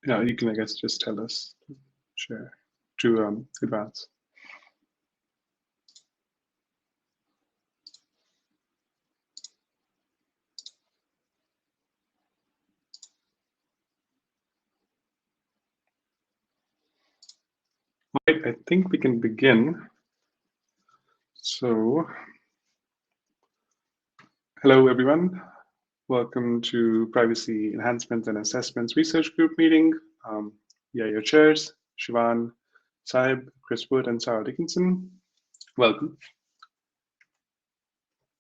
Yeah, you can, I guess, just tell us, share, to advance. Right, I think we can begin. So, hello everyone. Welcome to Privacy Enhancements and Assessments Research Group meeting. Yeah, your chairs, Shivan, Saib, Chris Wood, and Sarah Dickinson. Welcome.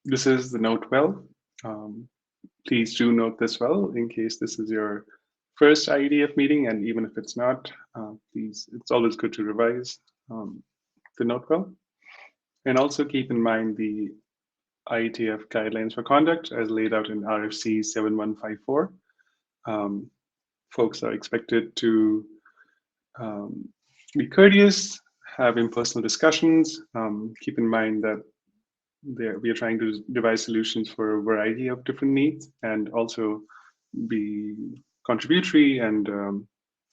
This is the note well. Please do note this well in case this is your first IETF meeting, and even if it's not, please, it's always good to revise the note well. And also keep in mind the IETF Guidelines for Conduct as laid out in RFC 7154. Folks are expected to be courteous, have impersonal discussions. Keep in mind that we are trying to devise solutions for a variety of different needs, and also be contributory and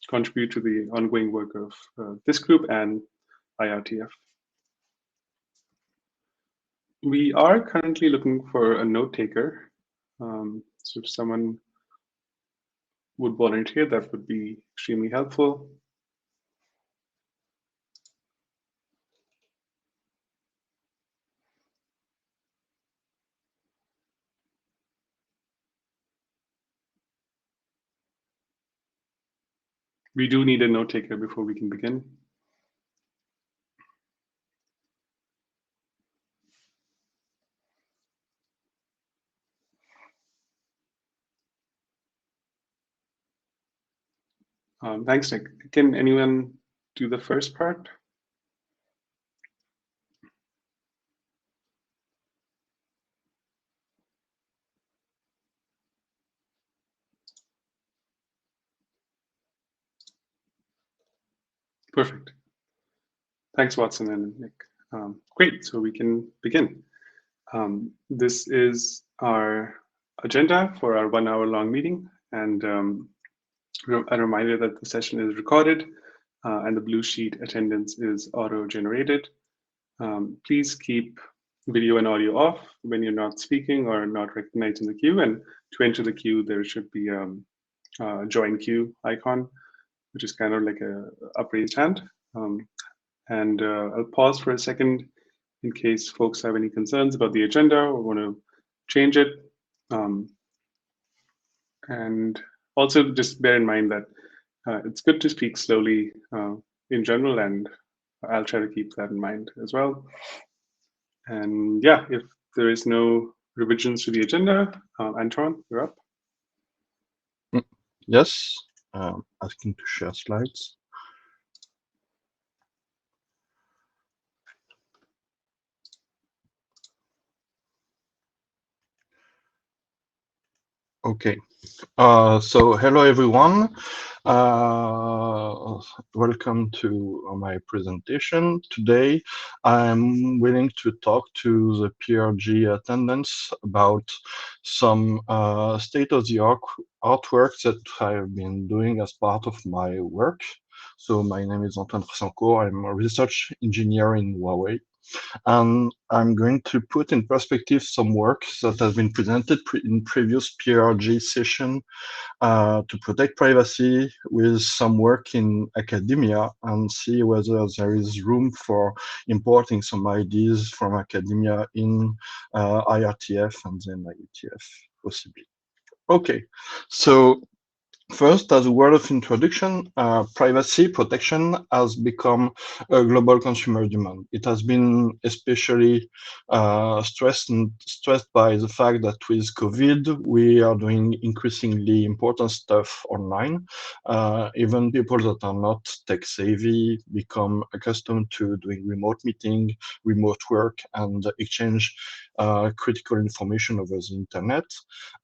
contribute to the ongoing work of this group and IRTF. We are currently looking for a note taker. So if someone would volunteer, that would be extremely helpful. We do need a note taker before we can begin. Thanks, Nick. Can anyone do the first part? Perfect. Thanks, Watson and Nick. Great, so we can begin. This is our agenda for our 1 hour long meeting, and a reminder that the session is recorded and the blue sheet attendance is auto-generated. Please keep video and audio off when you're not speaking or not recognized in the queue, and to enter the queue, there should be a join queue icon, which is kind of like a upraised hand. And I'll pause for a second in case folks have any concerns about the agenda or want to change it. And also just bear in mind that it's good to speak slowly in general, and I'll try to keep that in mind as well. And yeah, if there is no revisions to the agenda, Anton, you're up. Yes, asking to share slides. Okay, so hello everyone. Welcome to my presentation. Today, I'm willing to talk to the PRG attendants about some state-of-the-art artwork that I've been doing as part of my work. So my name is Antoine Frissancourt. I'm a research engineer in Huawei. And I'm going to put in perspective some work that has been presented in previous PRG session to protect privacy with some work in academia, and see whether there is room for importing some ideas from academia in IRTF and then IETF possibly. Okay, so first, as a word of introduction, privacy protection has become a global consumer demand. It has been especially stressed by the fact that with COVID, we are doing increasingly important stuff online. Even people that are not tech savvy become accustomed to doing remote meeting, remote work, and exchange critical information over the internet.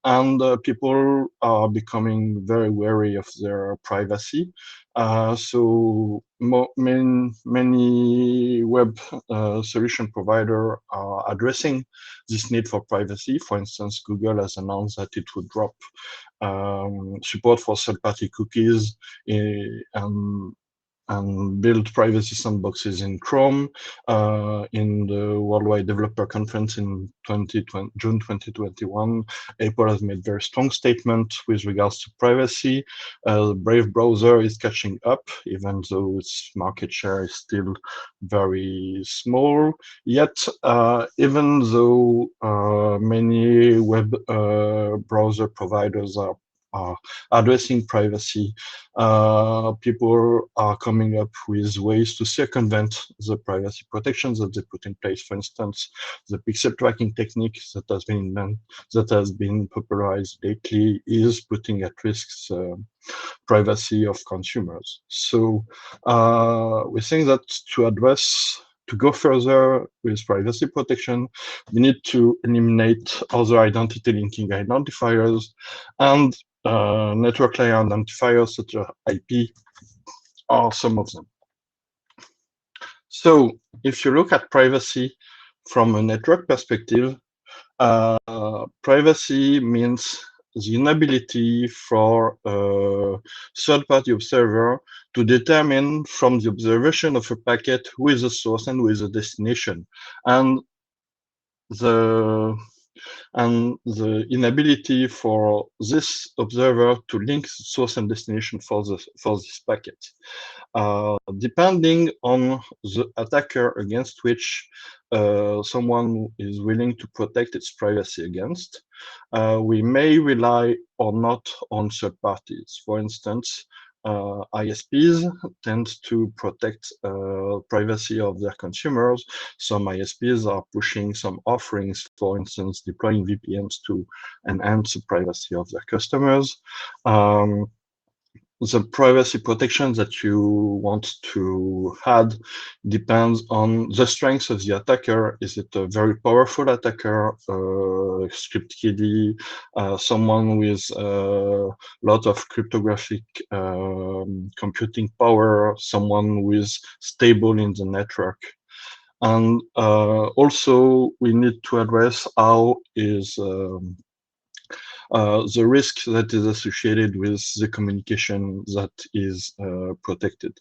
And people are becoming very wary of their privacy. So many web solution providers are addressing this need for privacy. For instance, Google has announced that it would drop support for third-party cookies and build privacy sandboxes in Chrome. In the Worldwide Developer Conference in June 2021, Apple has made very strong statement with regards to privacy. The Brave browser is catching up, even though its market share is still very small. Yet, even though many web browser providers are addressing privacy, people are coming up with ways to circumvent the privacy protections that they put in place. For instance, the pixel tracking technique that has been popularized lately is putting at risk privacy of consumers. So we think that to go further with privacy protection, we need to eliminate other identity linking identifiers and network layer identifiers such as IP are some of them. So if you look at privacy from a network perspective, privacy means the inability for a third-party observer to determine from the observation of a packet who is the source and who is the destination, and the inability for this observer to link source and destination for this packet. Depending on the attacker against which someone is willing to protect its privacy against, we may rely or not on third parties. For instance, ISPs tend to protect privacy of their consumers. Some ISPs are pushing some offerings, for instance, deploying VPNs to enhance the privacy of their customers. The privacy protection that you want to add depends on the strength of the attacker. Is it a very powerful attacker, script kiddie, someone with a lot of cryptographic computing power, someone who is stable in the network? And also, we need to address how is the risk that is associated with the communication that is protected.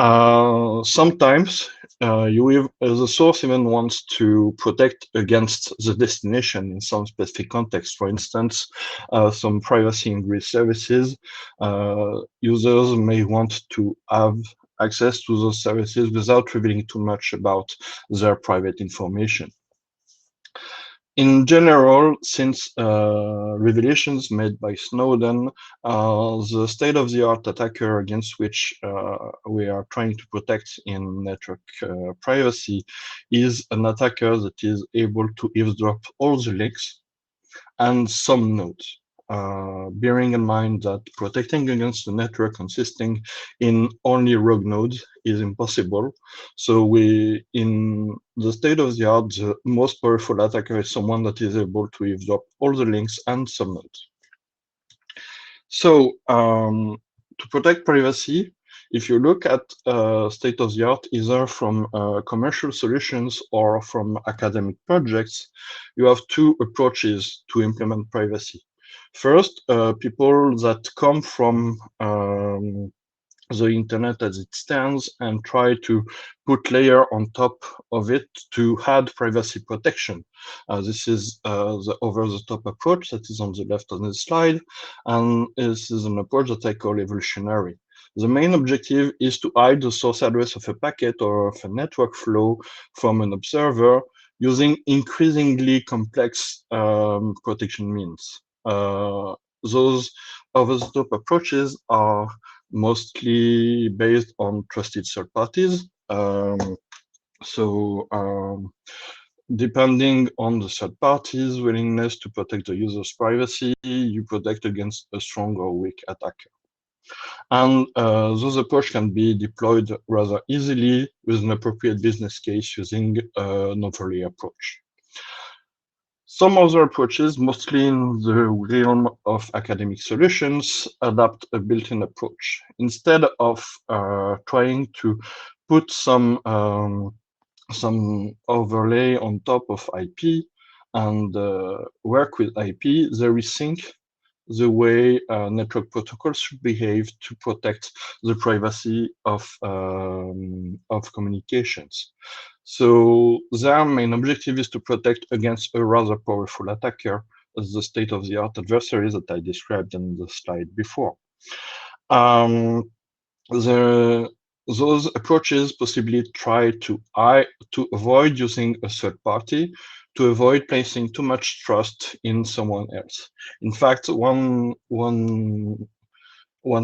Sometimes the source even wants to protect against the destination in some specific context. For instance, some privacy ingress services, users may want to have access to those services without revealing too much about their private information. In general, since revelations made by Snowden, the state-of-the-art attacker against which we are trying to protect in network privacy is an attacker that is able to eavesdrop all the links and some nodes. Bearing in mind that protecting against a network consisting in only rogue nodes is impossible. So in the state of the art, the most powerful attacker is someone that is able to eavesdrop all the links and some nodes. So to protect privacy, if you look at state of the art, either from commercial solutions or from academic projects, you have two approaches to implement privacy. First, people that come from the internet as it stands and try to put layer on top of it to add privacy protection. This is the over-the-top approach that is on the left of the slide, and this is an approach that I call evolutionary. The main objective is to hide the source address of a packet or of a network flow from an observer using increasingly complex protection means. Those over-the-top approaches are mostly based on trusted third parties. Depending on the third party's willingness to protect the user's privacy, you protect against a strong or weak attacker. And those approaches can be deployed rather easily with an appropriate business case using an overlay approach. Some other approaches, mostly in the realm of academic solutions, adopt a built-in approach. Instead of trying to put some overlay on top of IP and work with IP, they rethink the way network protocols should behave to protect the privacy of communications. So their main objective is to protect against a rather powerful attacker, as the state-of-the-art adversaries that I described in the slide before. Those approaches possibly try to avoid using a third party, to avoid placing too much trust in someone else. In fact, one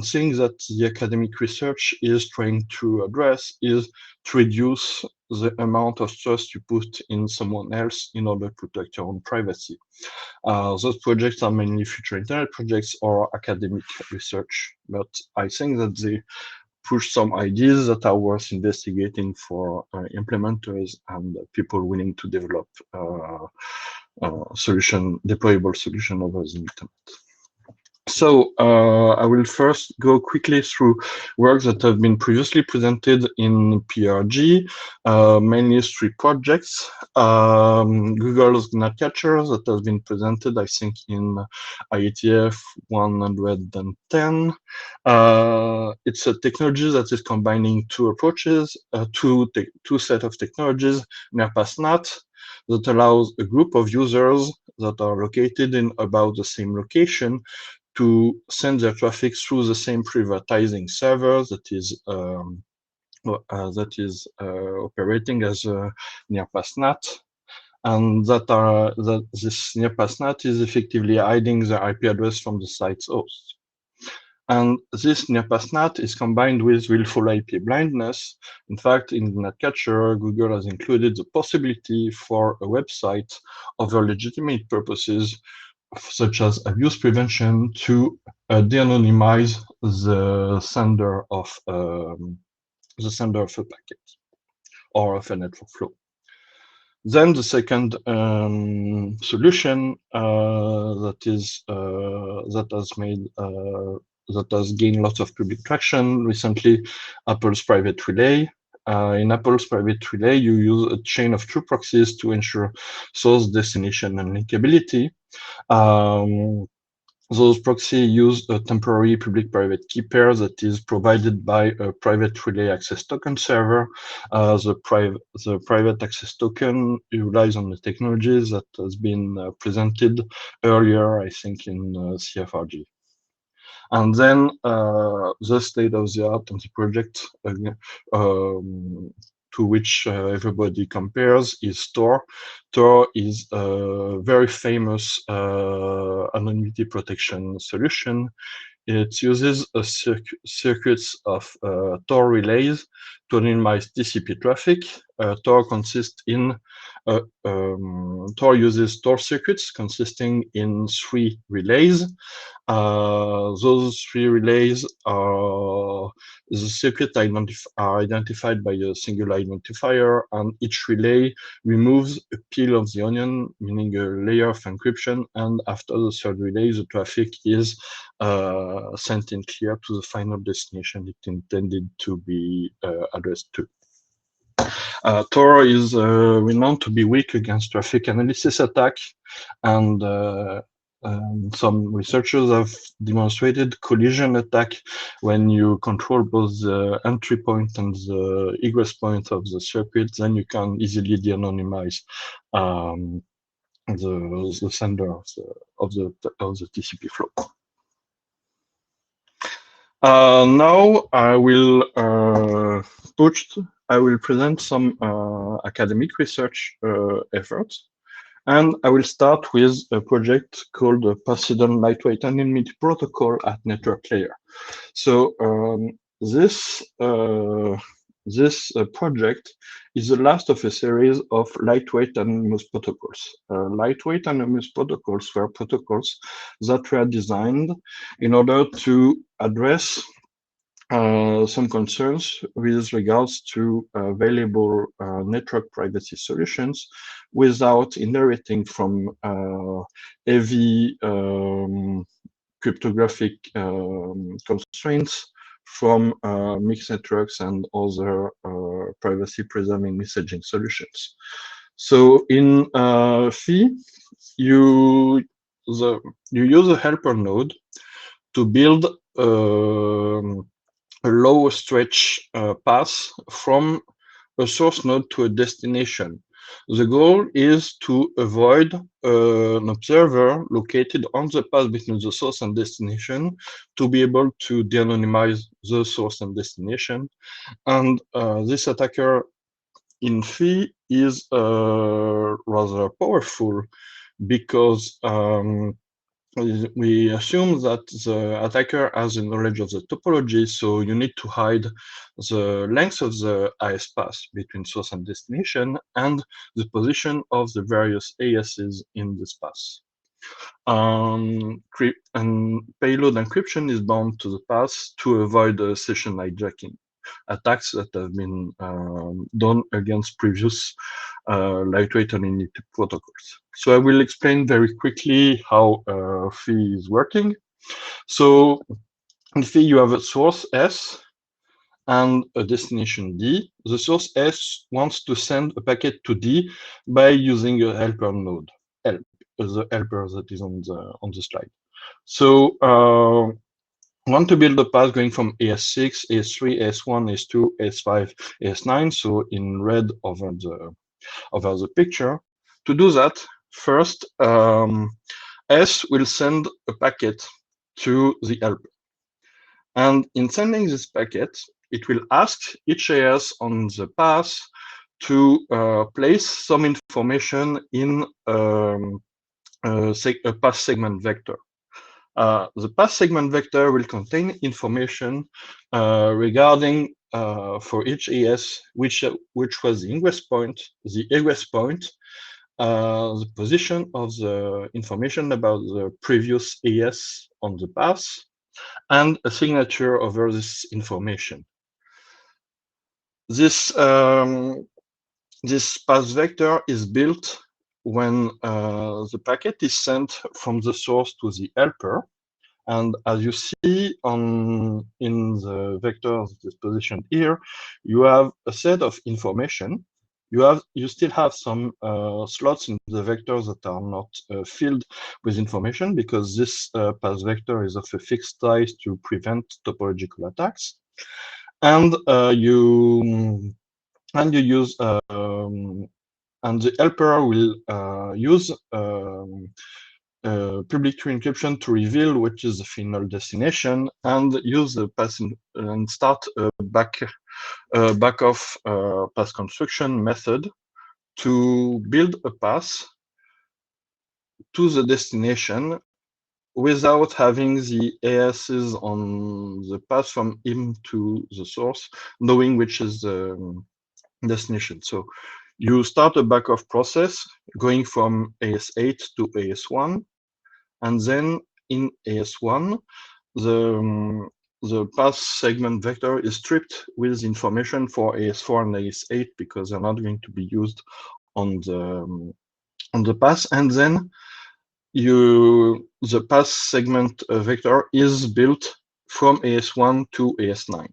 thing that the academic research is trying to address is to reduce the amount of trust you put in someone else in order to protect your own privacy. Those projects are mainly future internet projects or academic research, but I think that they push some ideas that are worth investigating for implementers and people willing to develop deployable solution over the internet. So I will first go quickly through works that have been previously presented in PRG, mainly 3 projects. Google's Gnatcatcher that has been presented, I think, in IETF112-10. It's a technology that is combining 2 approaches, two set of technologies, NERPASNAT, that allows a group of users that are located in about the same location to send their traffic through the same privatizing server that is operating as a NearPassNet, and that this NearPassNet is effectively hiding the IP address from the site's host. And this NearPassNet is combined with willful IP blindness. In fact, in Gnatcatcher, Google has included the possibility for a website over legitimate purposes, such as abuse prevention, to de-anonymize the sender of a packet or of a network flow. Then the second solution that has gained lots of public traction recently, Apple's Private Relay. In Apple's Private Relay, you use a chain of true proxies to ensure source, destination, and linkability. Those proxies use a temporary public-private key pair that is provided by a private relay access token server. The private access token relies on the technologies that has been presented earlier, I think, in CFRG. And then the state-of-the-art on the project to which everybody compares is Tor. Tor is a very famous anonymity protection solution. It uses a circuits of Tor relays to anonymize TCP traffic. Tor consists in Tor uses Tor circuits consisting in 3 relays. Those 3 relays are the circuits are identified by a single identifier, and each relay removes a peel of the onion, meaning a layer of encryption, and after the 3rd relay, the traffic is sent in clear to the final destination it intended to be addressed to. Tor is renowned to be weak against traffic analysis attack, and some researchers have demonstrated collision attack when you control both the entry point and the egress point of the circuit. Then you can easily de-anonymize the sender of the TCP flow. Now I will present some academic research efforts, and I will start with a project called the Poseidon Lightweight Anonymity Protocol at network layer. So this project is the last of a series of lightweight anonymous protocols. Lightweight anonymous protocols were protocols that were designed in order to address some concerns with regards to available network privacy solutions without inheriting from heavy cryptographic constraints from mixed networks and other privacy-preserving messaging solutions. So in Phi, you use a helper node to build a low stretch path from a source node to a destination. The goal is to avoid an observer located on the path between the source and destination to be able to de-anonymize the source and destination. And this attacker in Phi is rather powerful because we assume that the attacker has a knowledge of the topology, so you need to hide the length of the AES path between source and destination and the position of the various ASs in this path. And payload encryption is bound to the path to avoid session hijacking attacks that have been done against previous lightweight anonymity protocols. So I will explain very quickly how Phi is working. So in Phi, you have a source S and a destination D. The source S wants to send a packet to D by using a helper node, help, the helper that is on the slide. So want to build a path going from AS6, AS3, AS1, AS2, AS5, AS9, so in red over the picture. To do that, first, S will send a packet to the helper. And in sending this packet, it will ask each AS on the path to place some information in a path segment vector. The path segment vector will contain information regarding for each AS, which was the ingress point, the egress point, the position of the information about the previous AS on the path, and a signature over this information. This path vector is built when the packet is sent from the source to the helper. And as you see in the vectors that is positioned here, you have a set of information. You still have some slots in the vectors that are not filled with information because this path vector is of a fixed size to prevent topological attacks. And you use and the helper will use public key encryption to reveal which is the final destination and use the path and start a back-off path construction method to build a path to the destination without having the ASs on the path from him to the source, knowing which is the destination. So you start a back-off process going from AS8 to AS1, and then in AS1, the path segment vector is stripped with information for AS4 and AS8 because they're not going to be used on the path. And then the path segment vector is built from AS1 to AS9.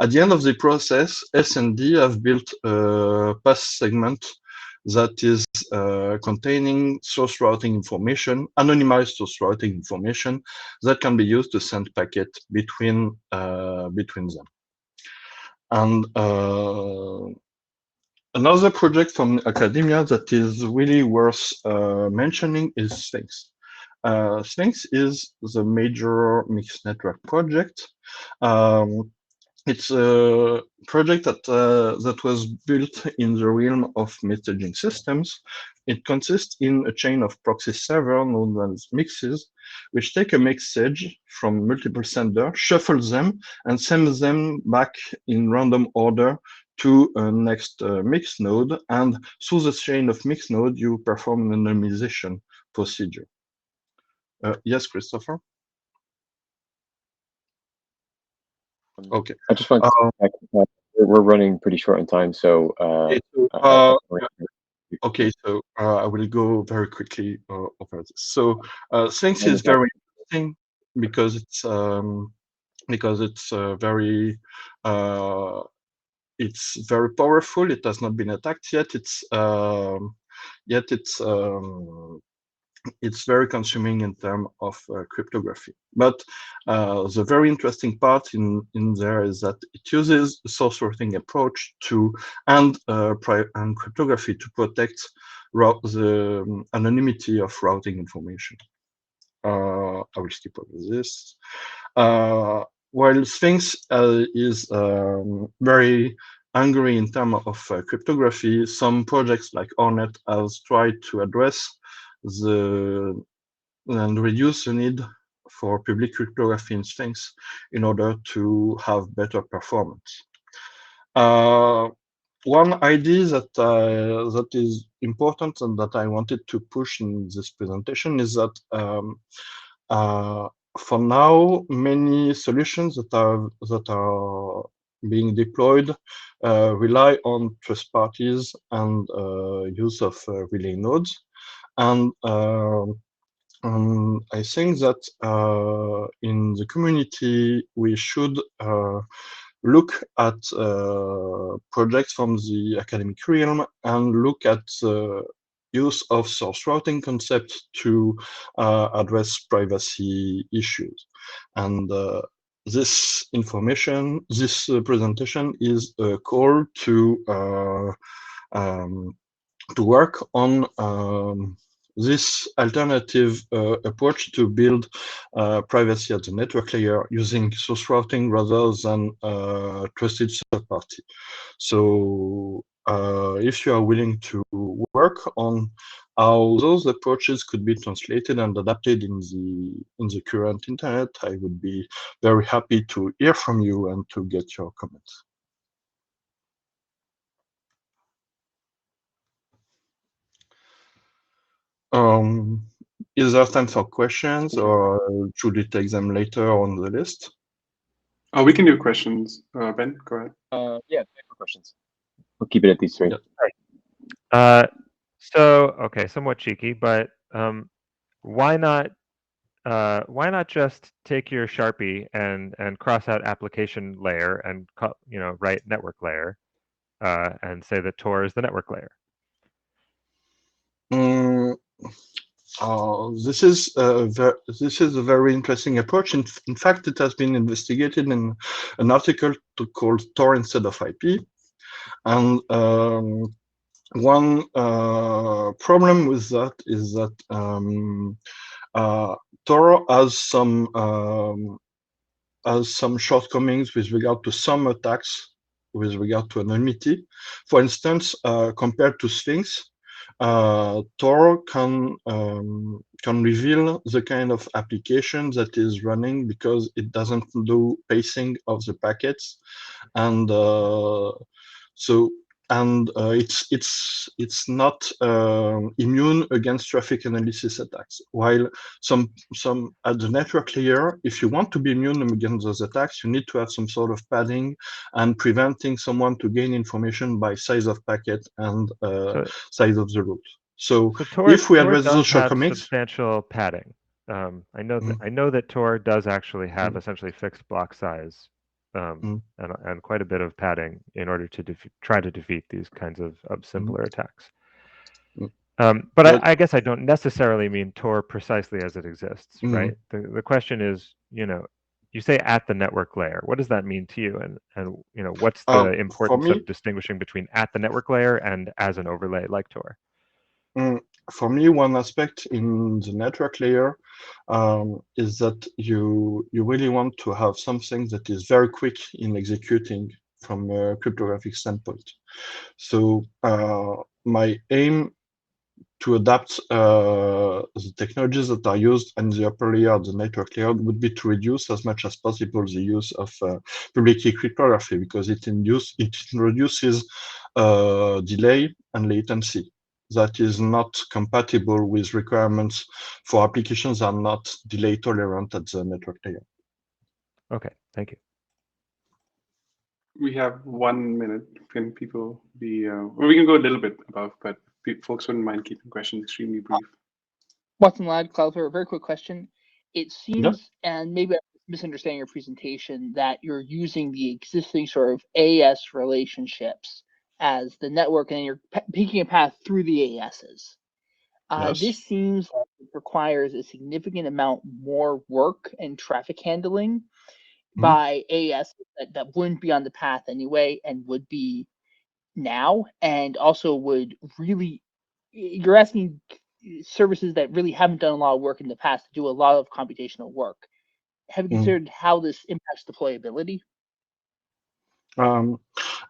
At the end of the process, S and D have built a path segment that is containing source routing information, anonymized source routing information that can be used to send packet between them. And another project from academia that is really worth mentioning is Sphinx. Sphinx is the major mixed network project. It's a project that was built in the realm of messaging systems. It consists in a chain of proxy servers known as mixes, which take a message from multiple senders, shuffle them, and send them back in random order to a next mix node. And through the chain of mix node, you perform an anonymization procedure. Yes, Christopher? Okay. I just want to check that we're running pretty short on time, so Okay, so, I okay, so I will go very quickly over this. So Sphinx is very interesting because it's very powerful. It has not been attacked yet. It's very consuming in terms of cryptography. But the very interesting part in there is that it uses a source routing approach and cryptography to protect the anonymity of routing information. I will skip over this. While Sphinx is very angry in terms of cryptography, some projects like Ornet has tried to address and reduce the need for public cryptography in Sphinx in order to have better performance. One idea that is important and that I wanted to push in this presentation is that for now, many solutions that are being deployed rely on trust parties and use of relay nodes. And I think that in the community, we should look at projects from the academic realm and look at the use of source routing concepts to address privacy issues. And this presentation is a call to work on this alternative approach to build privacy at the network layer using source routing rather than trusted third party. So if you are willing to work on how those approaches could be translated and adapted in the current internet, I would be very happy to hear from you and to get your comments. Is there time for questions, or should we take them later on the list? Oh, we can do questions. Ben, go ahead. yeah, time for questions. We'll keep it at these three. Yeah. So okay, somewhat cheeky, but why not just take your Sharpie and cross out application layer and write network layer and say that Tor is the network layer? This is a very interesting approach. In fact, it has been investigated in an article called Tor instead of IP. And one problem with that is that Tor has some shortcomings with regard to some attacks with regard to anonymity. For instance, compared to Sphinx, Tor can reveal the kind of application that is running because it doesn't do pacing of the packets, and it's not immune against traffic analysis attacks. While some at the network layer, if you want to be immune against those attacks, you need to have some sort of padding and preventing someone to gain information by size of packet and size of the route. So Tor, if we Tor address does those have shortcomings, substantial padding. I know that Tor does actually have essentially fixed block size and quite a bit of padding in order to try to defeat these kinds of simpler attacks. But I guess I don't necessarily mean Tor precisely as it exists, right? The question is, you say at the network layer. What does that mean to you? And what's the importance of distinguishing between at the network layer and as an overlay like Tor? For me, one aspect in the network layer is that you really want to have something that is very quick in executing from a cryptographic standpoint. So my aim to adapt the technologies that are used in the upper layer of the network layer would be to reduce as much as possible the use of public key cryptography, because it introduces delay and latency that is not compatible with requirements for applications that are not delay tolerant at the network layer. Okay, thank you. We have 1 minute. Can people be, or we can go a little bit above, but folks wouldn't mind keeping questions extremely brief. Watson Lad, Cloudflare, a very quick question. It seems, and maybe I'm misunderstanding your presentation, that you're using the existing sort of AS relationships as the network, and you're picking a path through the ASs. Yes. This seems like it requires a significant amount more work and traffic handling by AS that wouldn't be on the path anyway and would be now, and also would really, you're asking services that really haven't done a lot of work in the past to do a lot of computational work. Have you considered how this impacts deployability?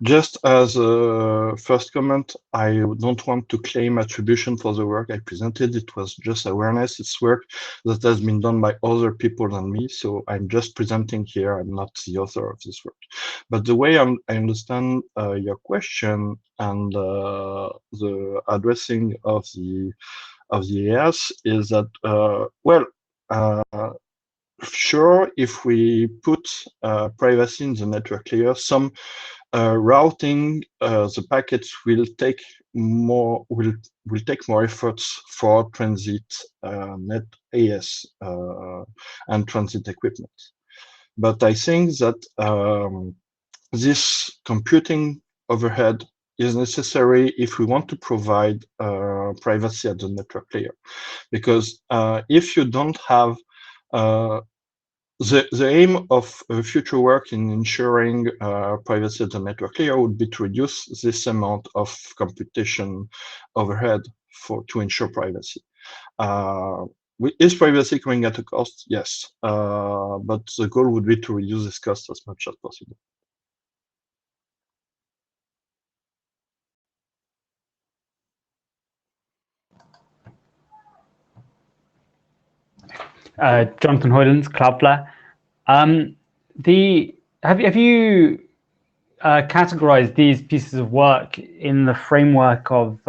Just as a first comment, I don't want to claim attribution for the work I presented. It was just awareness. It's work that has been done by other people than me. So I'm just presenting here. I'm not the author of this work. But the way I understand your question and the addressing of the AS is that, sure, if we put privacy in the network layer, some routing the packets will take more efforts for transit net AS and transit equipment. But I think that this computing overhead is necessary if we want to provide privacy at the network layer, because if you don't have the aim of future work in ensuring privacy at the network layer would be to reduce this amount of computation overhead to ensure privacy. Is privacy coming at a cost? Yes, but the goal would be to reduce this cost as much as possible. Jonathan Hoylands, Cloudflare. Have you categorized these pieces of work in the framework of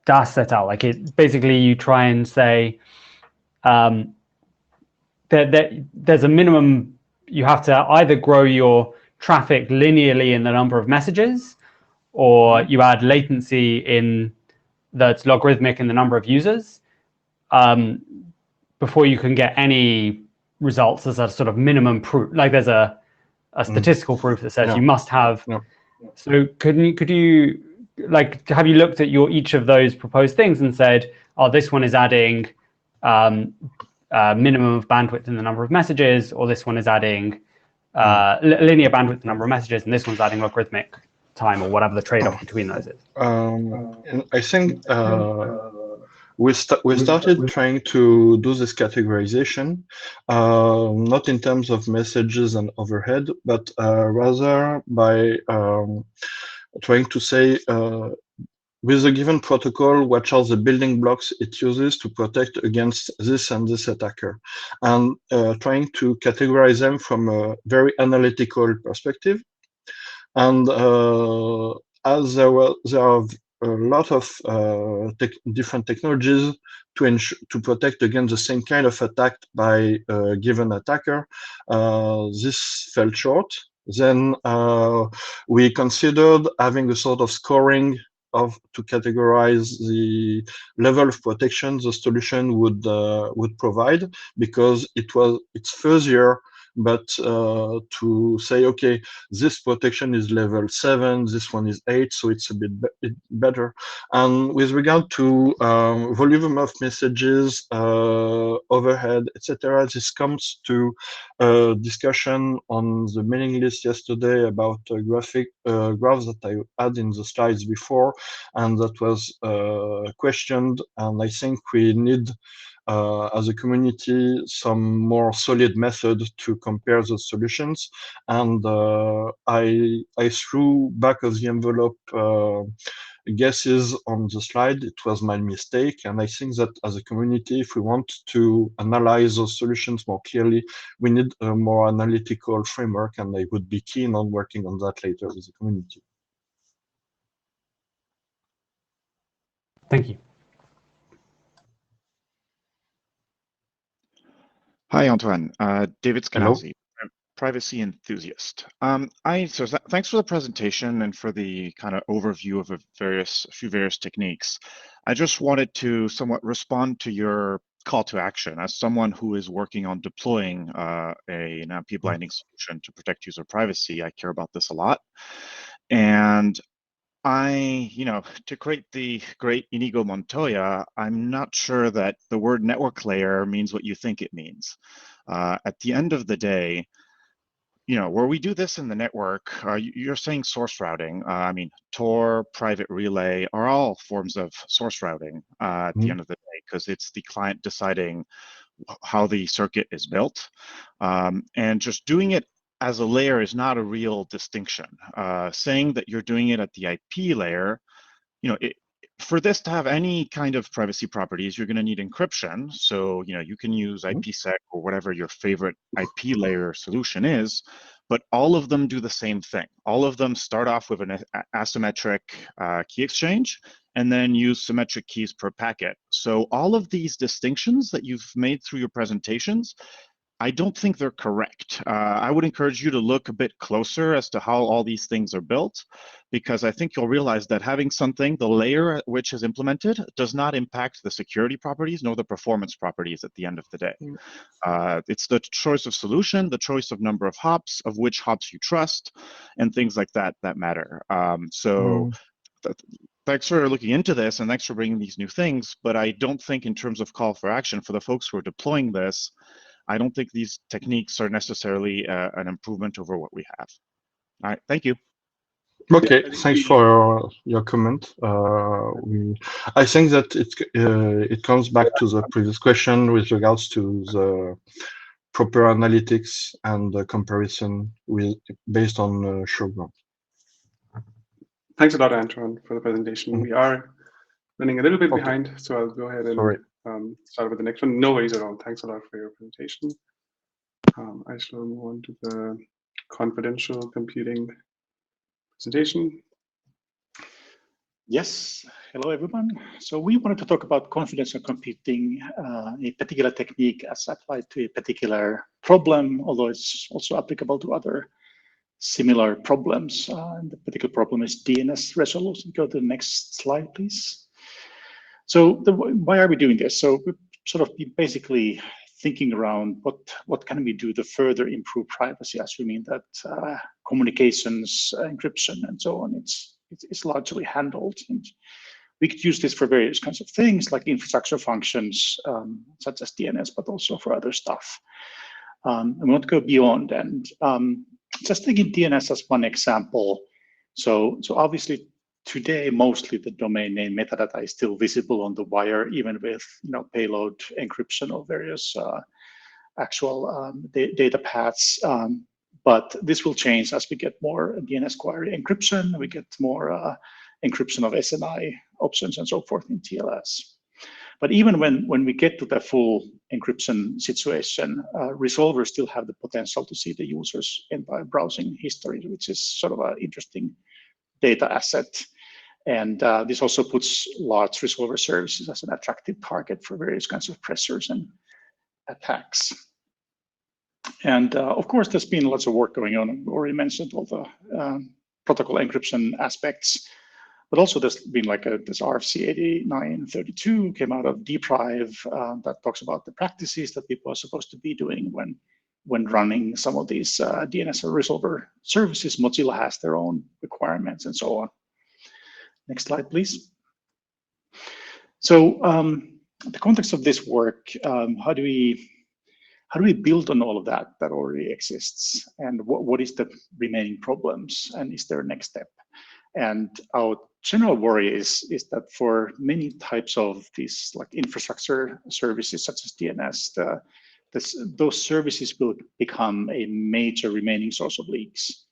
Das et al? Like, basically you try and say that there's a minimum. You have to either grow your traffic linearly in the number of messages, or you add latency in that's logarithmic in the number of users, before you can get any results as a sort of minimum proof. Like, there's a statistical proof that says you must have. So could you like, have you looked at each of those proposed things and said, oh, this one is adding minimum of bandwidth in the number of messages, or this one is adding linear bandwidth in the number of messages, and this one's adding logarithmic time, or whatever the trade-off between those is? And I think we started trying to do this categorization, not in terms of messages and overhead, but rather by trying to say, with a given protocol, what are the building blocks it uses to protect against this and this attacker, and trying to categorize them from a very analytical perspective. And as there are a lot of different technologies to protect against the same kind of attack by a given attacker, this fell short. Then we considered having a sort of scoring to categorize the level of protection the solution would provide, because it's fuzzier. But to say, okay, this protection is level 7, this one is 8, so it's a bit better. And with regard to volume of messages, overhead, etc., this comes to discussion on the mailing list yesterday about a graphs that I had in the slides before, and that was questioned. And I think we need, as a community, some more solid method to compare the solutions. And I threw back of the envelope guesses on the slide. It was my mistake. And I think that as a community, if we want to analyze those solutions more clearly, we need a more analytical framework. And I would be keen on working on that later with the community. Thank you. Hi, Antoine. David Scanazzi, privacy enthusiast. Thanks for the presentation and for the kind of overview of a few various techniques. I just wanted to somewhat respond to your call to action. As someone who is working on deploying an anti-blinding solution to protect user privacy, I care about this a lot. And to quote the great Inigo Montoya, I'm not sure that the word network layer means what you think it means. At the end of the day, where we do this in the network, you're saying source routing. I mean, Tor, private relay are all forms of source routing at the end of the day, because it's the client deciding how the circuit is built. And just doing it as a layer is not a real distinction. Saying that you're doing it at the IP layer, for this to have any kind of privacy properties, you're going to need encryption. So, you can use IPsec or whatever your favorite IP layer solution is, but all of them do the same thing. All of them start off with an asymmetric key exchange and then use symmetric keys per packet. So all of these distinctions that you've made through your presentations, I don't think they're correct. I would encourage you to look a bit closer as to how all these things are built, because I think you'll realize that having something, the layer at which is implemented, does not impact the security properties nor the performance properties at the end of the day. It's the choice of solution, the choice of number of hops, of which hops you trust, and things like that that matter. Thanks for looking into this, and thanks for bringing these new things, but I don't think in terms of call for action for the folks who are deploying this, I don't think these techniques are necessarily an improvement over what we have. All right, thank you. Okay, thanks for your comment. I think that it comes back to the previous question with regards to the proper analytics and the comparison based on sugar. Thanks a lot, Anton, for the presentation. We are running a little bit behind, so I'll go ahead and start with the next one. No worries at all. Thanks a lot for your presentation. I shall move on to the confidential computing presentation. Yes, hello everyone. So we wanted to talk about confidential computing, a particular technique as applied to a particular problem, although it's also applicable to other similar problems. And the particular problem is DNS resolution. Go to the next slide, please. So why are we doing this? So we're sort of basically thinking around what can we do to further improve privacy, as we mean that communications, encryption, and so on, it's largely handled. And we could use this for various kinds of things like infrastructure functions, such as DNS, but also for other stuff. And we want to go beyond. And just taking DNS as one example. So obviously today, mostly the domain name metadata is still visible on the wire, even with payload encryption of various actual data paths. But this will change as we get more DNS query encryption, we get more encryption of SNI options and so forth in TLS. But even when we get to the full encryption situation, resolvers still have the potential to see the user's entire browsing history, which is sort of an interesting data asset. And this also puts large resolver services as an attractive target for various kinds of pressures and attacks. And of course, there's been lots of work going on. We already mentioned all the protocol encryption aspects, but also there's been like this RFC 8932 came out of Deprive that talks about the practices that people are supposed to be doing when running some of these DNS resolver services. Mozilla has their own requirements and so on. Next slide, please. So the context of this work, how do we build on all of that already exists, and what is the remaining problems, and is there a next step? And our general worry is that for many types of these like infrastructure services such as DNS, those services will become a major remaining source of leaks.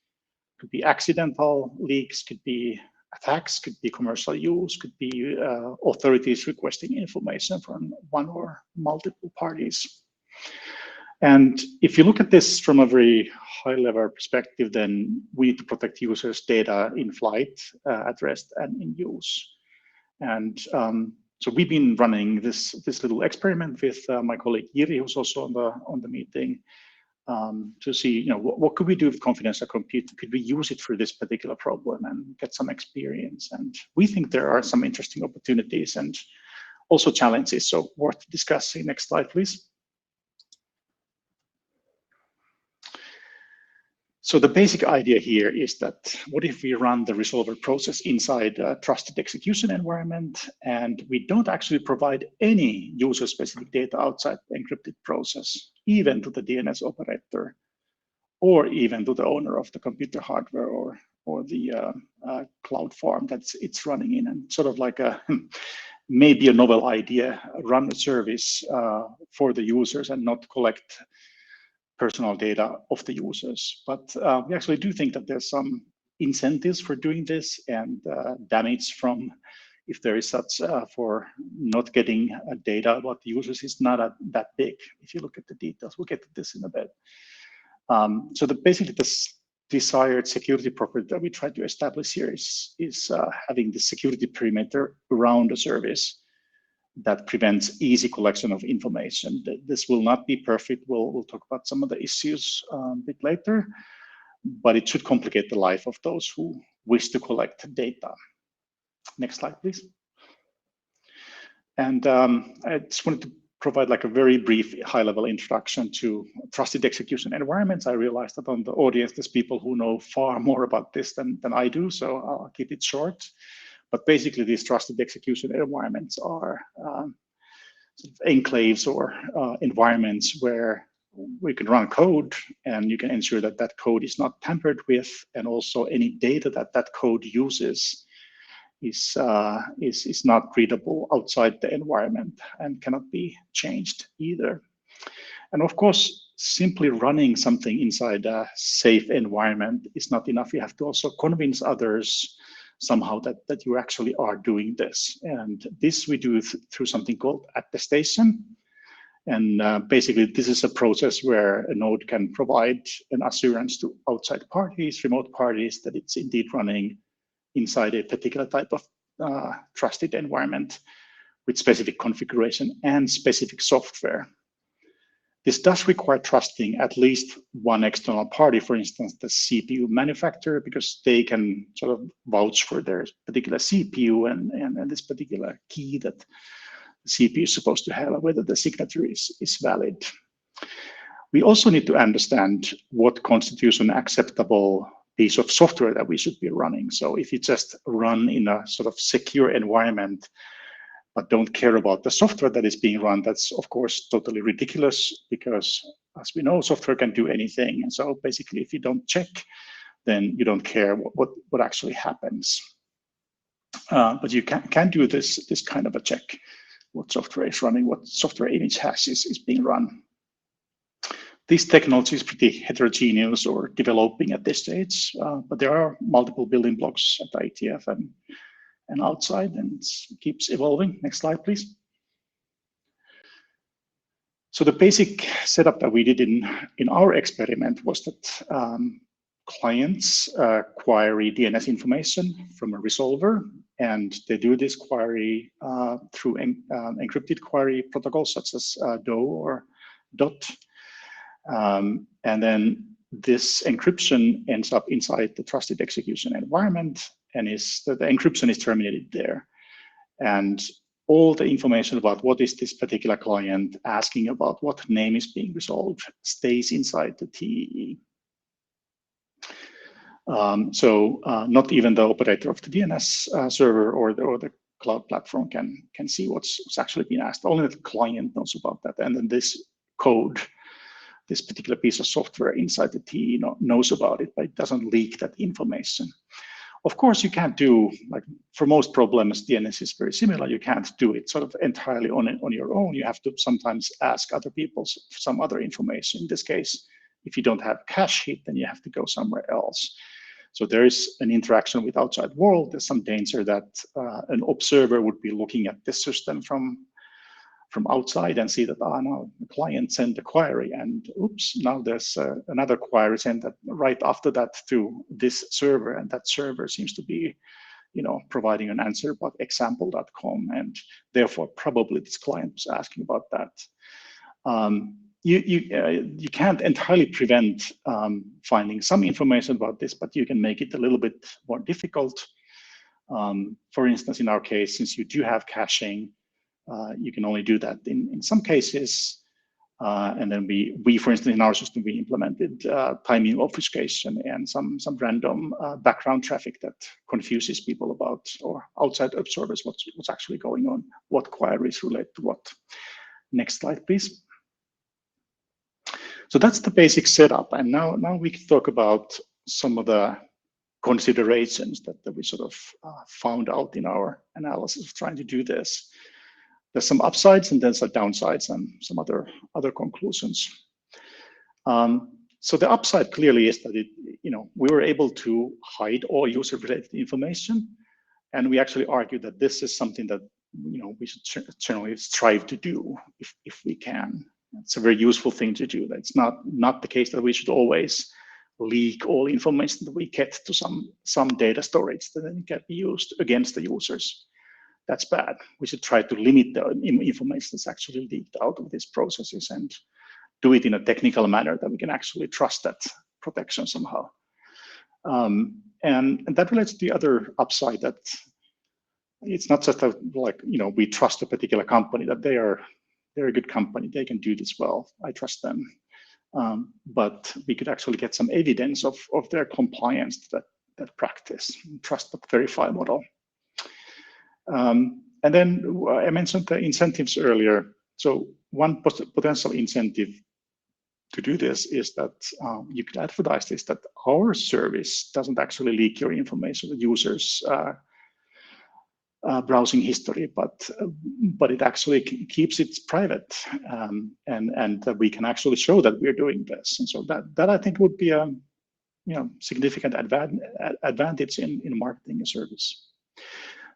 Could be accidental leaks, could be attacks, could be commercial use, could be authorities requesting information from one or multiple parties. And if you look at this from a very high level perspective, then we need to protect users' data in flight, at rest, and in use. And so we've been running this little experiment with my colleague Jiri, who's also on the meeting, to see, what could we do with confidential computing? Could we use it for this particular problem and get some experience? And we think there are some interesting opportunities and also challenges, so worth discussing. Next slide, please. So the basic idea here is that what if we run the resolver process inside a trusted execution environment, and we don't actually provide any user-specific data outside the encrypted process, even to the DNS operator, or even to the owner of the computer hardware or the cloud farm that it's running in, and sort of like a maybe a novel idea, run a service for the users and not collect personal data of the users. But we actually do think that there's some incentives for doing this, and damage from, if there is such, for not getting data about the users is not that big. If you look at the details, we'll get to this in a bit. So basically this desired security property that we try to establish here is having the security perimeter around a service that prevents easy collection of information. This will not be perfect. We'll talk about some of the issues a bit later, but it should complicate the life of those who wish to collect data. Next slide, please. And I just wanted to provide like a very brief high-level introduction to trusted execution environments. I realized that on the audience, there's people who know far more about this than I do, so I'll keep it short. But basically, these trusted execution environments are sort of enclaves or environments where we can run code, and you can ensure that that code is not tampered with, and also any data that that code uses is not readable outside the environment and cannot be changed either. And of course, simply running something inside a safe environment is not enough. You have to also convince others somehow that you actually are doing this. And this we do through something called attestation. And basically, this is a process where a node can provide an assurance to outside parties, remote parties, that it's indeed running inside a particular type of trusted environment with specific configuration and specific software. This does require trusting at least one external party, for instance, the CPU manufacturer, because they can sort of vouch for their particular CPU and this particular key that the CPU is supposed to have, whether the signature is valid. We also need to understand what constitutes an acceptable piece of software that we should be running. So if you just run in a sort of secure environment, but don't care about the software that is being run, that's of course totally ridiculous, because as we know, software can do anything. And so basically, if you don't check, then you don't care what actually happens. But you can do this kind of a check, what software is running, what software image hash is being run. This technology is pretty heterogeneous or developing at this stage, but there are multiple building blocks at IETF and outside, and it keeps evolving. Next slide, please. So the basic setup that we did in our experiment was that clients query DNS information from a resolver, and they do this query through encrypted query protocols such as DO or DOT. And then this encryption ends up inside the trusted execution environment, and the encryption is terminated there. And all the information about what is this particular client asking about, what name is being resolved, stays inside the TEE. So not even the operator of the DNS server or the cloud platform can see what's actually being asked. Only the client knows about that. And then this code, this particular piece of software inside the TEE knows about it, but it doesn't leak that information. Of course, you can't do, like for most problems, DNS is very similar. You can't do it sort of entirely on your own. You have to sometimes ask other people some other information. In this case, if you don't have cache hit, then you have to go somewhere else. So there is an interaction with outside world. There's some danger that an observer would be looking at this system from outside and see that, now the client sent a query, and oops, now there's another query sent right after that to this server, and that server seems to be, providing an answer about example.com, and therefore probably this client was asking about that. you can't entirely prevent finding some information about this, but you can make it a little bit more difficult. For instance, in our case, since you do have caching, you can only do that in some cases. And then we, for instance, in our system, we implemented timing obfuscation and some random background traffic that confuses people about, or outside observers, what's actually going on, what queries relate to what. Next slide, please. So that's the basic setup. And now we can talk about some of the considerations that we sort of found out in our analysis of trying to do this. There's some upsides and then some downsides and some other conclusions. So the upside clearly is that we were able to hide all user-related information, and we actually argued that this is something that we should generally strive to do if we can. It's a very useful thing to do. That's not the case that we should always leak all information that we get to some data storage that then can be used against the users. That's bad. We should try to limit the information that's actually leaked out of these processes and do it in a technical manner that we can actually trust that protection somehow. And that relates to the other upside, that it's not just we trust a particular company, that they're a good company, they can do this well, I trust them. But we could actually get some evidence of their compliance to that practice, trust but verify model. And then I mentioned the incentives earlier. So one potential incentive to do this is that you could advertise this, that our service doesn't actually leak your information, the user's browsing history, but it actually keeps it private, and that we can actually show that we're doing this. And so that I think would be a significant advantage in marketing a service.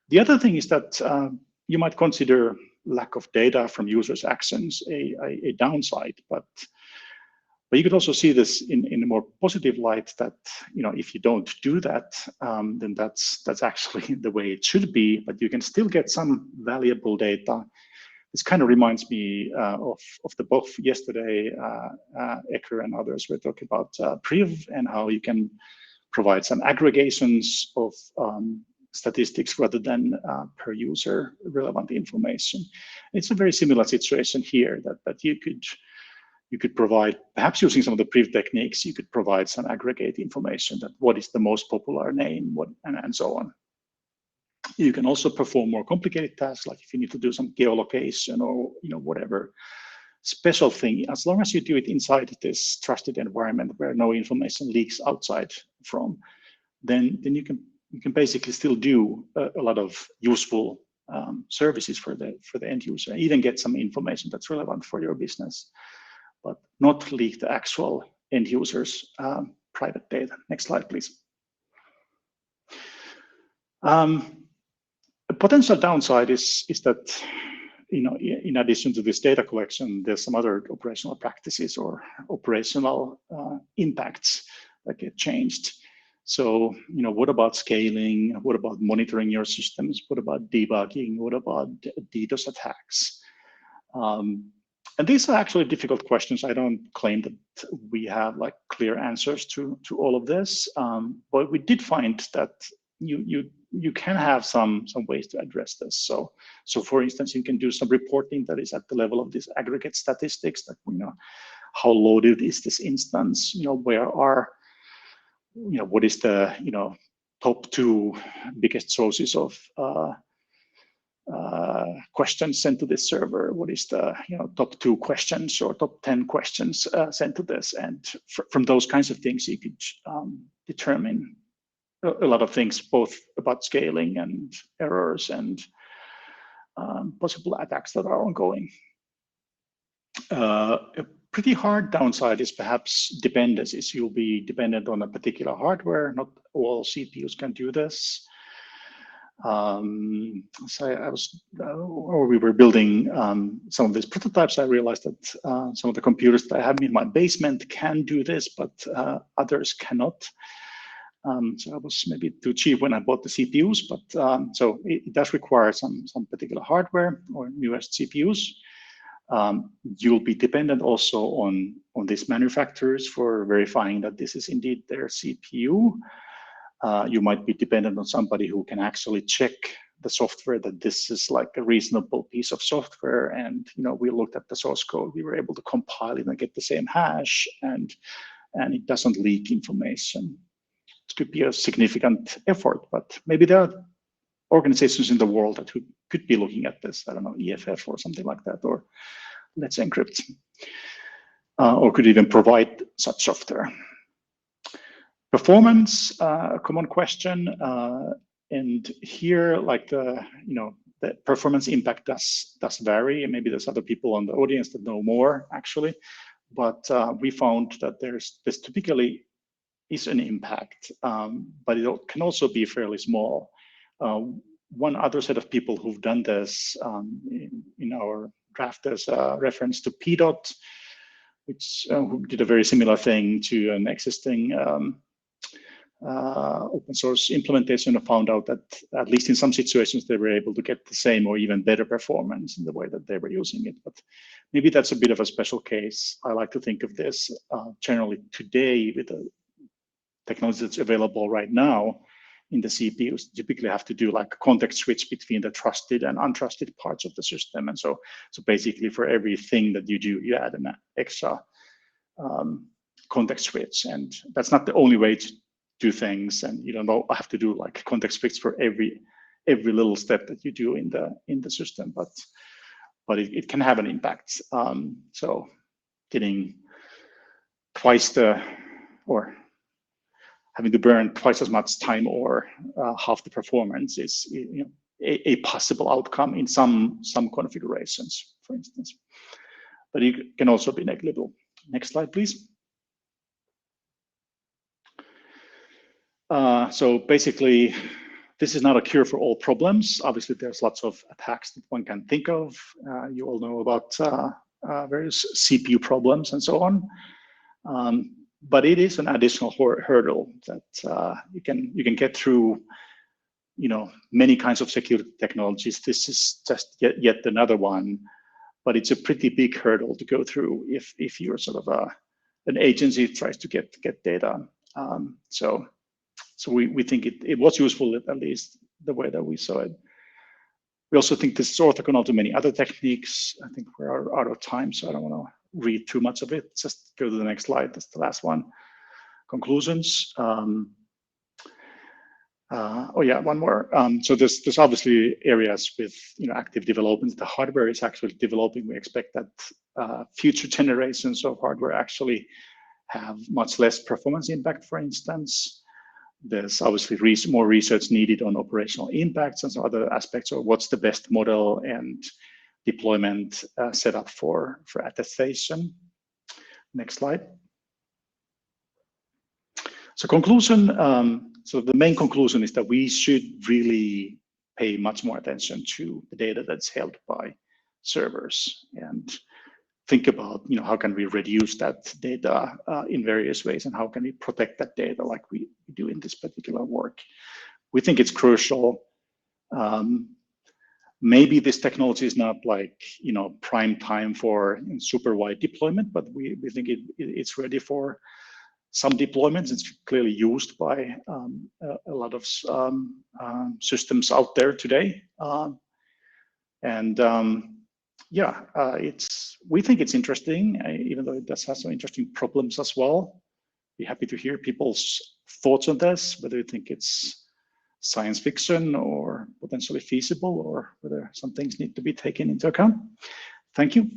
The other thing is that you might consider lack of data from users' actions a downside, but you could also see this in a more positive light, that if you don't do that, then that's actually the way it should be, but you can still get some valuable data. This kind of reminds me of the both yesterday, Ecker and others were talking about PRIV and how you can provide some aggregations of statistics rather than per user relevant information. It's a very similar situation here, that you could provide, perhaps using some of the PRIV techniques, you could provide some aggregate information, that what is the most popular name, and so on. You can also perform more complicated tasks, like if you need to do some geolocation or whatever special thing. As long as you do it inside this trusted environment where no information leaks outside from, then you can basically still do a lot of useful services for the end user, even get some information that's relevant for your business, but not leak the actual end user's private data. Next slide, please. A potential downside is that in addition to this data collection, there's some other operational practices or operational impacts that get changed. So, what about scaling? What about monitoring your systems? What about debugging? What about DDoS attacks? And these are actually difficult questions. I don't claim that we have clear answers to all of this, but we did find that you can have some ways to address this. So for instance, you can do some reporting that is at the level of these aggregate statistics, that how loaded is this instance? Where are what is the top 2 biggest sources of questions sent to this server? What is the top 2 questions or top 10 questions sent to this? And from those kinds of things, you could determine a lot of things, both about scaling and errors and possible attacks that are ongoing. A pretty hard downside is perhaps dependencies. You'll be dependent on a particular hardware. Not all CPUs can do this. So we were building some of these prototypes. I realized that some of the computers that I have in my basement can do this, but others cannot. So I was maybe too cheap when I bought the CPUs, but so it does require some particular hardware or newest CPUs. you'll be dependent also on these manufacturers for verifying that this is indeed their CPU. You might be dependent on somebody who can actually check the software that this is like a reasonable piece of software. And we looked at the source code, we were able to compile it and get the same hash, and it doesn't leak information. It could be a significant effort, but maybe there are organizations in the world that could be looking at this. I don't know, EFF or something like that, or Let's Encrypt, or could even provide such software. Performance, a common question, and here, like the performance impact does vary, and maybe there's other people on the audience that know more actually, but we found that this typically is an impact, but it can also be fairly small. One other set of people who've done this in our draft, there's a reference to PDOT, which who did a very similar thing to an existing open source implementation, and found out that at least in some situations they were able to get the same or even better performance in the way that they were using it. But maybe that's a bit of a special case. I like to think of this generally today with the technology that's available right now in the CPUs. Typically have to do like a context switch between the trusted and untrusted parts of the system. And so basically for everything that you do, you add an extra context switch. And that's not the only way to do things, and you don't have to do like context switch for every little step that you do in the system, but it can have an impact. So getting twice or having to burn twice as much time or half the performance is a possible outcome in some configurations, for instance. But it can also be negligible. Next slide, please. So basically, this is not a cure for all problems. Obviously, there's lots of attacks that one can think of. You all know about various CPU problems and so on. But it is an additional hurdle that you can get through. Many kinds of security technologies. This is just yet another one, but it's a pretty big hurdle to go through if you're sort of an agency that tries to get data. So we think it was useful, at least the way that we saw it. We also think this is orthogonal to many other techniques. I think we're out of time, so I don't want to read too much of it. Just go to the next slide. That's the last one. Conclusions. Oh yeah, one more. So there's obviously areas with active development. The hardware is actually developing. We expect that future generations of hardware actually have much less performance impact, for instance. There's obviously more research needed on operational impacts and some other aspects of what's the best model and deployment setup for attestation. Next slide. So conclusion. So the main conclusion is that we should really pay much more attention to the data that's held by servers and think about how can we reduce that data in various ways, and how can we protect that data like we do in this particular work. We think it's crucial. Maybe this technology is not like prime time for super wide deployment, but we think it's ready for some deployments. It's clearly used by a lot of systems out there today, yeah, we think it's interesting, even though it does have some interesting problems as well. Be happy to hear people's thoughts on this, whether you think it's science fiction or potentially feasible, or whether some things need to be taken into account. Thank you.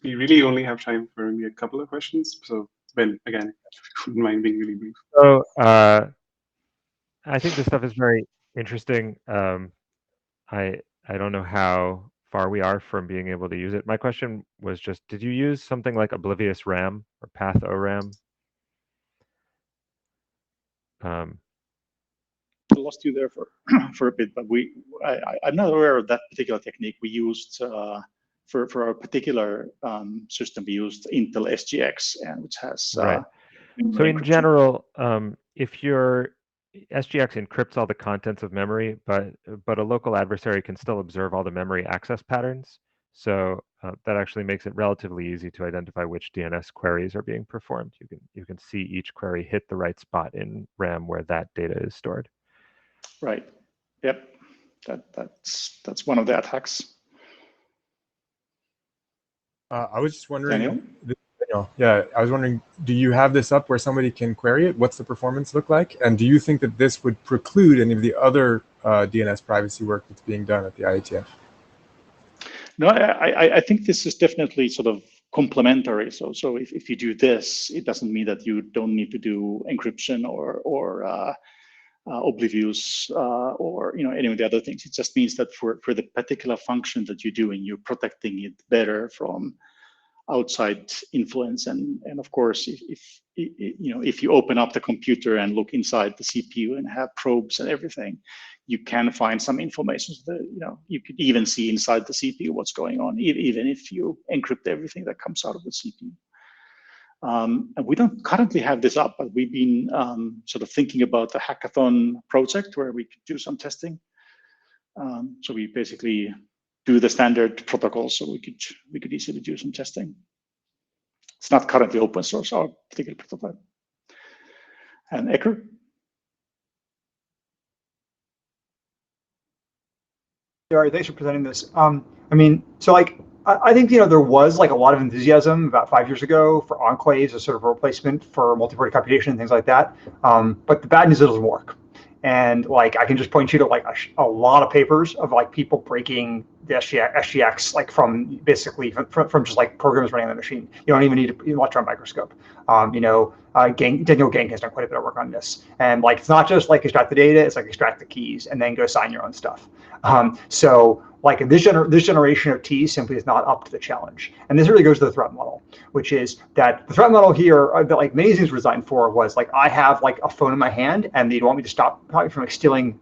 We really only have time for maybe a couple of questions. So Ben, again, if you wouldn't mind being really brief. So I think this stuff is very interesting. I don't know how far we are from being able to use it. My question was just, did you use something like oblivious RAM or path ORAM? I lost you there for a bit, but I'm not aware of that particular technique. We used for our particular system, we used Intel SGX, and which has right. So in general, if you're SGX encrypts all the contents of memory, but a local adversary can still observe all the memory access patterns. So that actually makes it relatively easy to identify which DNS queries are being performed. You can see each query hit the right spot in RAM where that data is stored. Right. Yep. That's one of the attacks. I was just wondering, Daniel? yeah, I was wondering, do you have this up where somebody can query it? What's the performance look like? And do you think that this would preclude any of the other DNS privacy work that's being done at the IETF? No, I think this is definitely sort of complementary. So if you do this, it doesn't mean that you don't need to do encryption or oblivious or any of the other things. It just means that for the particular function that you're doing, you're protecting it better from outside influence. And of course, if you open up the computer and look inside the CPU and have probes and everything, you can find some information that you could even see inside the CPU what's going on, even if you encrypt everything that comes out of the CPU. And we don't currently have this up, but we've been sort of thinking about the hackathon project where we could do some testing. So we basically do the standard protocols, so we could easily do some testing. It's not currently open source, our particular prototype. And Eker? All right, thanks for presenting this. I mean, so like, I think, there was like a lot of enthusiasm about 5 years ago for enclaves as sort of a replacement for multi-party computation and things like that. But the bad news is it doesn't work. And like, I can just point you to like a lot of papers of like people breaking the SGX, like from basically from just like programs running on the machine. You don't even need an electron microscope. Daniel Gang has done quite a bit of work on this. And like, it's not just like extract the data, it's like extract the keys and then go sign your own stuff. So like this generation of T simply is not up to the challenge. And this really goes to the threat model, which is that the threat model here that like many things were designed for was like, I have like a phone in my hand and they want me to stop probably from like stealing,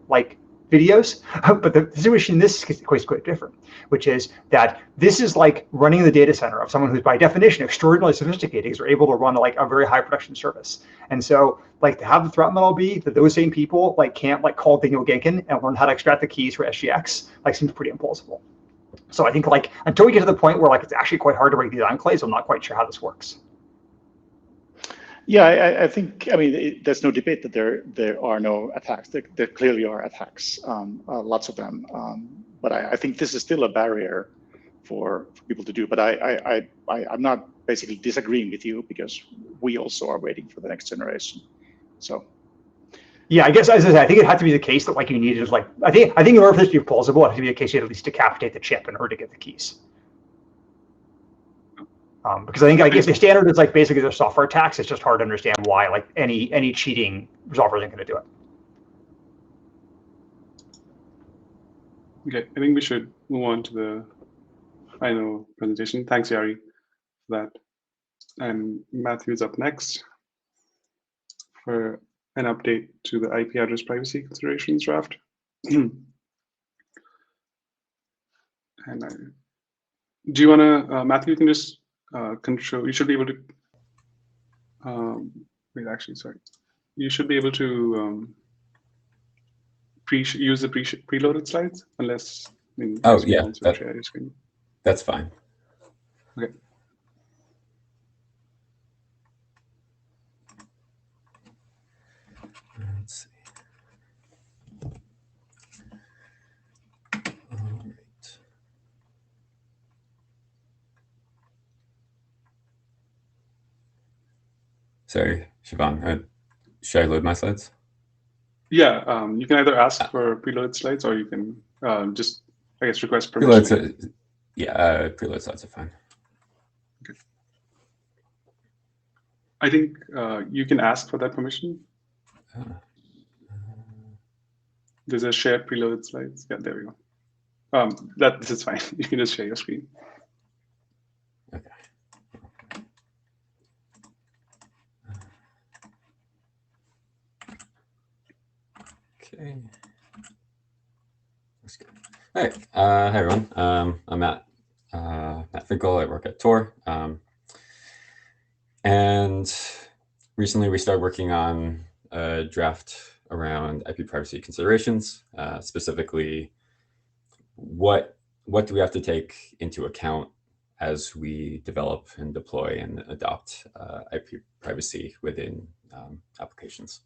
like videos. But the situation in this case is quite different, which is that this is like running the data center of someone who's by definition extraordinarily sophisticated because they're able to run like a very high production service. And so like to have the threat model be that those same people like can't like call Daniel Genkin and learn how to extract the keys for SGX like seems pretty implausible. So I think like until we get to the point where like it's actually quite hard to break these enclaves, I'm not quite sure how this works. Yeah, I think, there's no debate that there are no attacks. There clearly are attacks, lots of them. But I think this is still a barrier for people to do. But I'm not basically disagreeing with you because we also are waiting for the next generation. So. Yeah, I guess as I say, I think it had to be the case that like you needed like I think in order for this to be plausible, it had to be the case you had at least decapitate the chip in order to get the keys. Because I think like if the standard is like basically the software attacks, it's just hard to understand why like any cheating resolver isn't going to do it. Okay, I think we should move on to the final presentation. Thanks, Yari, for that. And Matthew is up next for an update to the IP address privacy considerations draft. And do you want to, Matthew, you can just control, you should be able to, wait, actually, sorry. You should be able to use the preloaded slides, unless, oh, yeah, share your screen. That's fine. Okay. Let's see. All right. Sorry, Siobhan, should I load my slides? Yeah, you can either ask for preloaded slides or you can just, I guess, request permission. Preload slides are fine. Okay. I think you can ask for that permission. There's a share preloaded slides. Yeah, there we go. This is fine. You can just share your screen. Okay. Okay. That's good. All right. Hi everyone. I'm Matt Finkel. I work at Tor. And recently we started working on a draft around IP privacy considerations, specifically what do we have to take into account as we develop and deploy and adopt IP privacy within applications.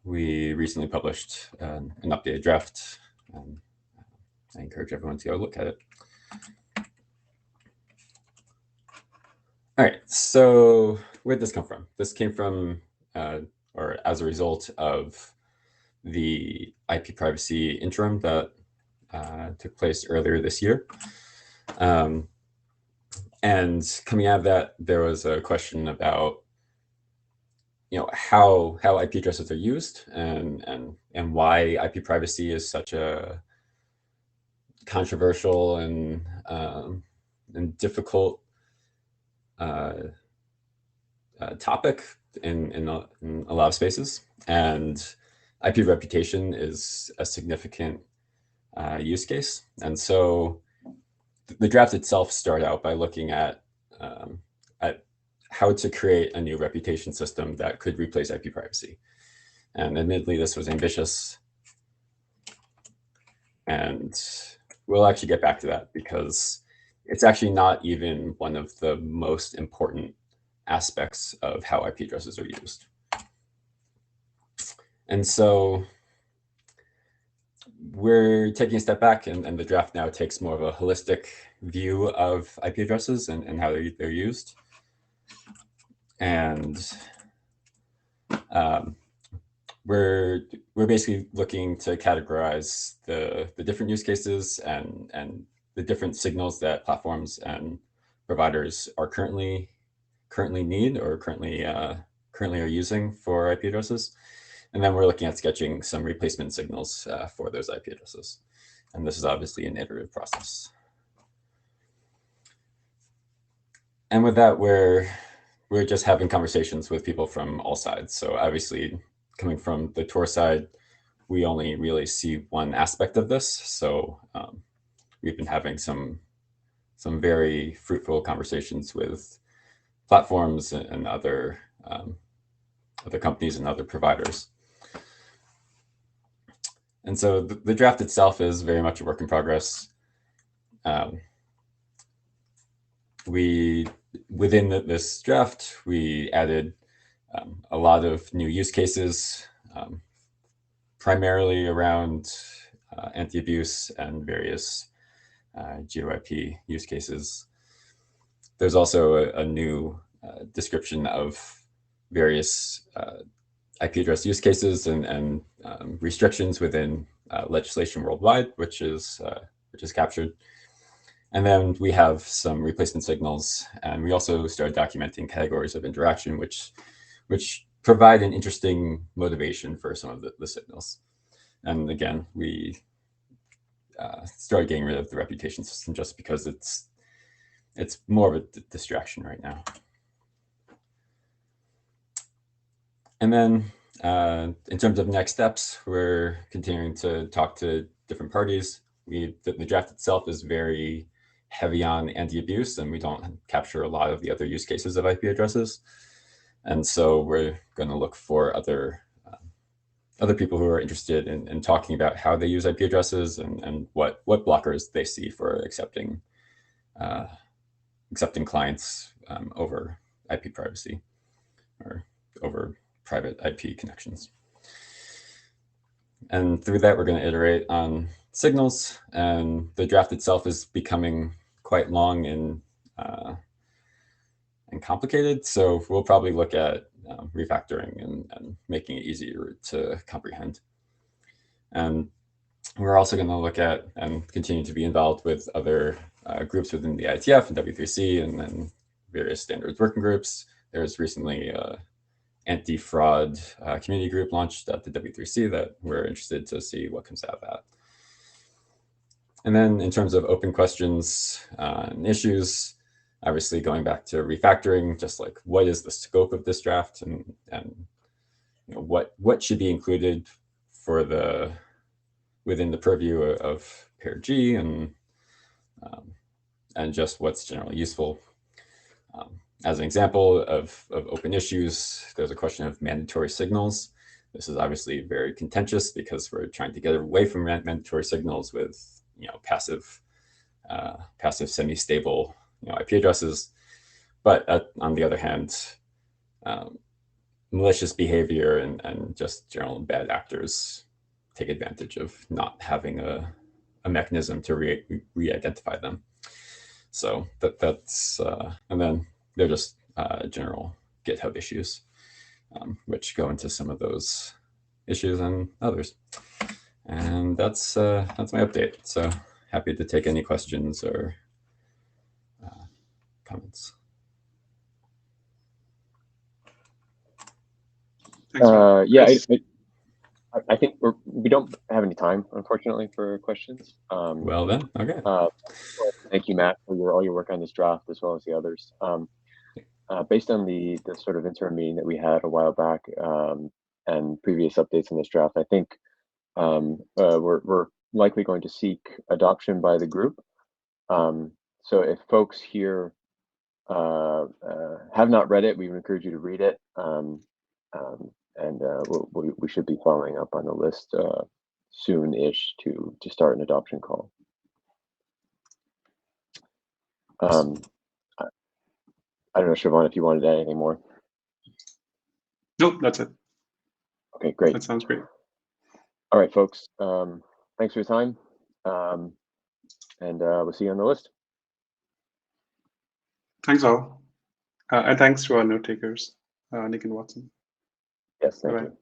We recently published an updated draft. I encourage everyone to go look at it. All right, so where did this come from? This came from, or as a result of the IP privacy interim that took place earlier this year. And coming out of that, there was a question about, how IP addresses are used and why IP privacy is such a controversial and difficult topic in a lot of spaces. And IP reputation is a significant use case. And so the draft itself started out by looking at how to create a new reputation system that could replace IP privacy. And admittedly, this was ambitious. And we'll actually get back to that because it's actually not even one of the most important aspects of how IP addresses are used. And so we're taking a step back, and the draft now takes more of a holistic view of IP addresses and how they're used. And we're basically looking to categorize the different use cases and the different signals that platforms and providers are currently need or currently are using for IP addresses. And then we're looking at sketching some replacement signals for those IP addresses. And this is obviously an iterative process. And with that, we're just having conversations with people from all sides. So obviously, coming from the Tor side, we only really see one aspect of this. So we've been having some very fruitful conversations with platforms and other companies and other providers. And so the draft itself is very much a work in progress. Within this draft, we added a lot of new use cases, primarily around anti-abuse and various GeoIP use cases. There's also a new description of various IP address use cases and restrictions within legislation worldwide, which is captured. And then we have some replacement signals, and we also started documenting categories of interaction, which provide an interesting motivation for some of the signals. And again, we started getting rid of the reputation system just because it's more of a distraction right now. And then in terms of next steps, we're continuing to talk to different parties. The draft itself is very heavy on anti-abuse, and we don't capture a lot of the other use cases of IP addresses. And so we're going to look for other people who are interested in talking about how they use IP addresses and what blockers they see for accepting clients over IP privacy or over private IP connections. And through that, we're going to iterate on signals, and the draft itself is becoming quite long and complicated. So we'll probably look at refactoring and making it easier to comprehend. And we're also going to look at and continue to be involved with other groups within the IETF and W3C and then various standards working groups. There's recently anti-fraud community group launched at the W3C that we're interested to see what comes out of that. And then in terms of open questions and issues, obviously going back to refactoring, just like what is the scope of this draft and what should be included for within the purview of PEARG and just what's generally useful. As an example of open issues, there's a question of mandatory signals. This is obviously very contentious because we're trying to get away from mandatory signals with passive semi-stable IP addresses. But on the other hand, malicious behavior and just general bad actors take advantage of not having a mechanism to re-identify them. So that's and then they're just general GitHub issues, which go into some of those issues and others. And that's my update. So happy to take any questions or comments. Yeah, I think we don't have any time, unfortunately, for questions. Well then, okay. Thank you, Matt, for all your work on this draft, as well as the others. Based on the sort of interim meeting that we had a while back and previous updates on this draft, I think we're likely going to seek adoption by the group. So if folks here have not read it, we would encourage you to read it. And we should be following up on the list soon-ish to start an adoption call. I don't know, Siobhan, if you wanted to add anything more. Nope, that's it. Okay, great. That sounds great. All right, folks. Thanks for your time. And we'll see you on the list. Thanks all. And thanks to our note takers, Nick and Watson. Yes, thank Bye-bye. you.